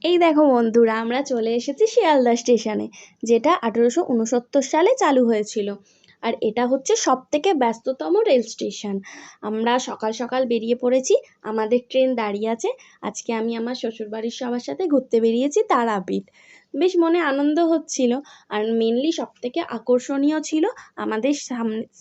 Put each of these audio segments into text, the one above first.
এই দেখো বন্ধুরা, আমরা চলে এসেছি শিয়ালদা স্টেশনে, যেটা 1869 সালে চালু হয়েছিল। আর এটা হচ্ছে সব থেকে ব্যস্ততম রেল স্টেশন। আমরা সকাল সকাল বেরিয়ে পড়েছি, আমাদের ট্রেন দাঁড়িয়ে আছে। আজকে আমি আমার শ্বশুরবাড়ির সবার সাথে ঘুরতে বেরিয়েছি তারাপীঠ। বেশ মনে আনন্দ হচ্ছিল। আর মেনলি সব থেকে আকর্ষণীয় ছিল আমাদের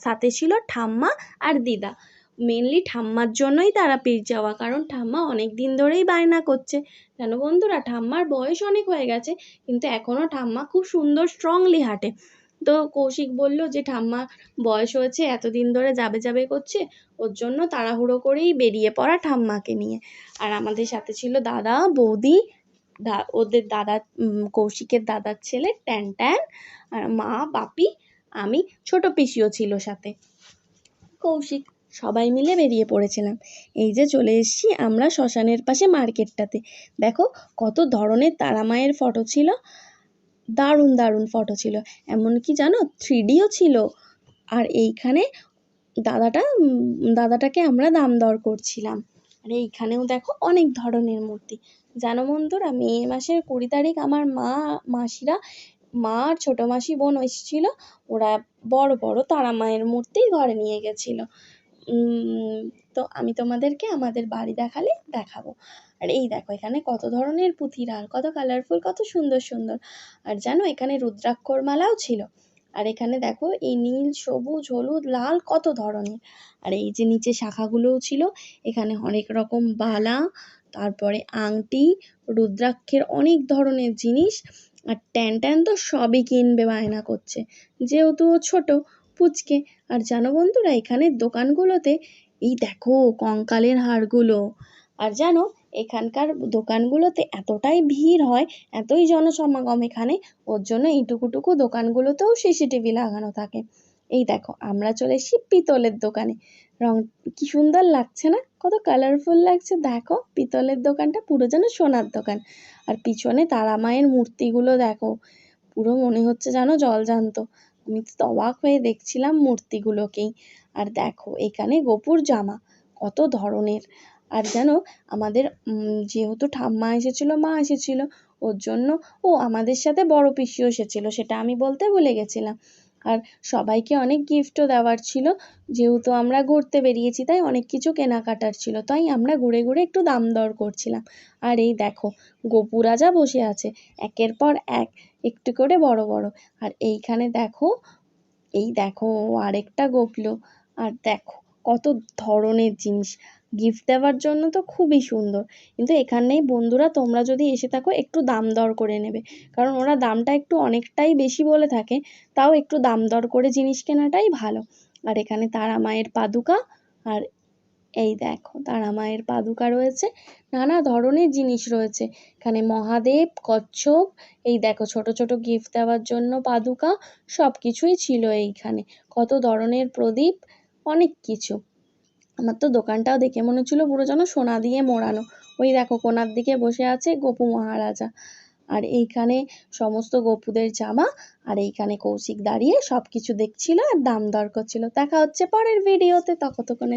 সাথে ছিল ঠাম্মা আর দিদা। মেনলি ঠাম্মার জন্যই তারাপীঠ যাওয়া, কারণ ঠাম্মা অনেক দিন ধরেই বায়না করছে। জানো বন্ধুরা, ঠাম্মার বয়স অনেক হয়ে গেছে, কিন্তু এখনো ঠাম্মা খুব সুন্দর স্ট্রংলি হাঁটে। তো কৌশিক বলল যে ঠাম্মা বয়স হয়েছে, এতদিন ধরে যাবে যাবে করছে, ওর জন্য তাড়াহুড়ো করেই বেরিয়ে পড়া ঠাম্মাকে নিয়ে। আর আমাদের সাথে ছিল দাদা, বৌদি, ওদের দাদা, কৌশিকের দাদার ছেলে ট্যান ট্যান, আর মা, বাপি, আমি, ছোট পিসিও ছিল সাথে, কৌশিক। সবাই মিলে বেরিয়ে পড়েছিলাম। এই যে চলে এসেছি আমরা শ্মশানের পাশে মার্কেটটাতে। দেখো কত ধরনের তারা মায়ের ফটো ছিল, দারুণ দারুণ ফটো ছিল। এমনকি জানো 3Dও ছিল। আর এইখানে দাদাটাকে আমরা দাম দর করছিলাম। আর এইখানেও দেখো অনেক ধরনের মূর্তি। জানো বন্ধুরা, মে মাসের 20 তারিখ আমার মাসিরা, মা আর ছোট মাসি বোন এসেছিল। ওরা বড় বড় তারা মায়ের মূর্তি ঘরে নিয়ে গেছিল। তো আমি তোমাদেরকে আমাদের বাড়ি দেখাবো। আর এই দেখো এখানে কত ধরনের পুঁথির হার, কত কালারফুল, কত সুন্দর সুন্দর। আর জানো এখানে রুদ্রাক্ষর মালাও ছিল। আর এখানে দেখো এই নীল, সবুজ, হলুদ, লাল কত ধরনের। আর এই যে নিচে শাখাগুলোও ছিল, এখানে অনেক রকম বালা, তারপরে আংটি, রুদ্রাক্ষের অনেক ধরনের জিনিস। আর ট্যান ট্যান তো সবই কিনবে বায়না করছে, যেহেতু ও ছোট পুচকে। আর জানো বন্ধুরা, এখানের দোকানগুলোতে এই দেখো কঙ্কালের হাড়গুলো। আর জানো এখানকার দোকানগুলোতে এতটাই ভিড় হয়, এতই জনসমাগম এখানে, ওর জন্য এইটুকুটুকু দোকানগুলোতেও সিসিটিভি লাগানো থাকে। এই দেখো আমরা চলে এসেছি পিতলের দোকানে। রং কি সুন্দর লাগছে না, কত কালারফুল লাগছে। দেখো পিতলের দোকানটা পুরো যেন সোনার দোকান। আর পিছনে তারা মায়ের মূর্তিগুলো দেখো, পুরো মনে হচ্ছে যেন জলজান্ত। আমি তো অবাক হয়ে দেখছিলাম মূর্তিগুলোকেই। আর দেখো এখানে গোপুর জামা কত ধরনের। আর জানো আমাদের যেহেতু ঠাম্মা এসেছিল, মা এসেছিল, ওর জন্য আমাদের সাথে বড় পিসিও এসেছিল, সেটা আমি বলতে ভুলে গেছিলাম। আর সবাইকে অনেক গিফটও দেওয়ার ছিল, যেহেতু আমরা ঘুরতে বেরিয়েছি তাই অনেক কিছু কেনাকাটার ছিল, তাই আমরা ঘুরে ঘুরে একটু দাম দর করছিলাম। আর এই দেখো গোপু রাজা বসে আছে, একের পর এক, একটু করে বড় বড়। আর এইখানে দেখো, এই দেখো আরেকটা গোপলো। আর দেখো কত ধরনের জিনিস, গিফট দেওয়ার জন্য তো খুবই সুন্দর। কিন্তু এখানেই বন্ধুরা, তোমরা যদি এসে থাকো একটু দাম দর করে নেবে, কারণ ওরা দামটা একটু অনেকটাই বেশি বলে থাকে, তাও একটু দাম দর করে জিনিস কেনাটাই ভালো। আর এখানে তারা মায়ের পাদুকা, আর এই দেখো তারা মায়ের পাদুকা রয়েছে, নানা ধরনের জিনিস রয়েছে এখানে, মহাদেব, কচ্ছপ, এই দেখো ছোট ছোট গিফট দেওয়ার জন্য পাদুকা, সব কিছুই ছিল এইখানে। কত ধরনের প্রদীপ, অনেক কিছু। আমার তো দোকানটাও দেখে মনে হচ্ছিল পুরো যেন সোনা দিয়ে মোড়ানো। ওই দেখো কোণার দিকে বসে আছে গোপু মহারাজা। আর এইখানে সমস্ত গোপুদের জামা। আর এইখানে কৌশিক দাঁড়িয়ে সব কিছু দেখছিল আর দাম দর করছিল। দেখা হচ্ছে পরের ভিডিওতে, ততক্ষণে